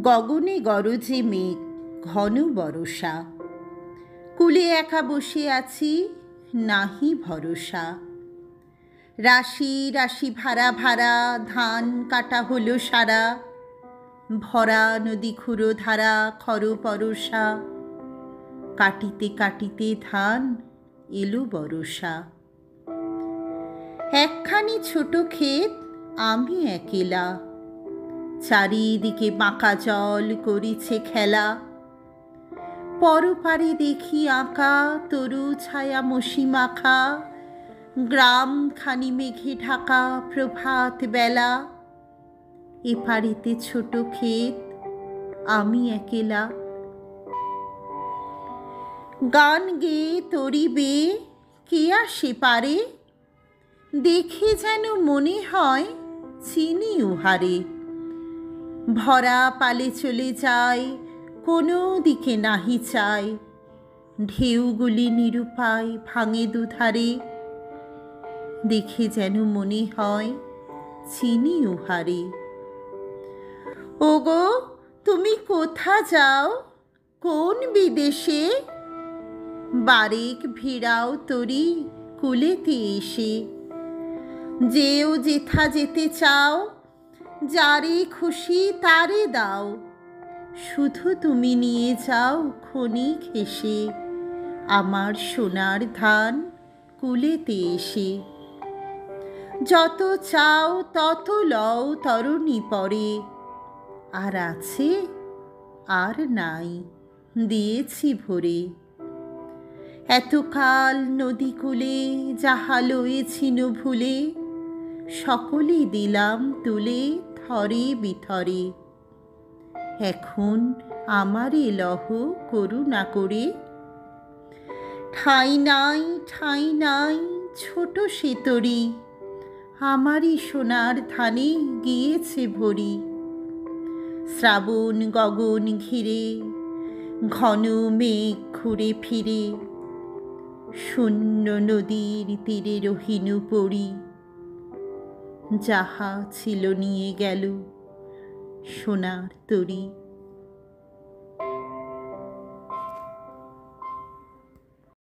গগনে গরজে মেঘ, ঘন বরষা। কুলে একা বসে আছি, নাহি ভরসা। রাশি রাশি ভাড়া ভাড়া ধান কাটা হলো সারা। ভরা নদী ক্ষুরো ধারা খর পরশা। কাটিতে কাটিতে ধান এলো বরষা। একখানি ছোট ক্ষেত, আমি একেলা। চারিদিকে বাঁকা জল করিছে খেলা। পরপারে দেখি আঁকা তরু ছায়া মসি মাখা। গ্রাম খানি মেঘে ঢাকা প্রভাত বেলা। এপারেতে ছোট ক্ষেত, আমি একেলা। গান গেয়ে তরি বেয়ে কে আসে পারে। দেখে যেন মনে হয় চিনি উহারে। ভরা পালে চলে যায়, কোনো দিকে নাহি চায়। ঢেউগুলি নিরুপায় ভাঙে দুধারে। দেখে যেন মনে হয় চিনি উহারে। ওগো তুমি কোথা যাও, কোন বিদেশে। বারেক ভিড়াও তরি কুলেতে এসে। যেও যেথা যেতে চাও, যারে খুশি তারে দাও। শুধু তুমি নিয়ে যাও ক্ষণিক হেসে, আমার সোনার ধান কুলেতে এসে। যত চাও তত লও তরণী পরে। আর আছে আর নাই, দিয়েছি ভরে। এতকাল নদী কূলে যাহা লয়েছিন ভুলে। সকলে দিলাম তুলে থরে বিথরে। এখন আমারে লহ করুণা করে। ঠাঁই নাই ঠাঁই নাই ছোট সে তরি। আমারই সোনার ধানে গিয়েছে ভরি। শ্রাবণ গগন ঘিরে, ঘন মেঘ ঘুরে ফিরে। শূন্য নদীর তীরে রহিনু পড়ি। যাহা ছিল নিয়ে গেল সোনার তরি।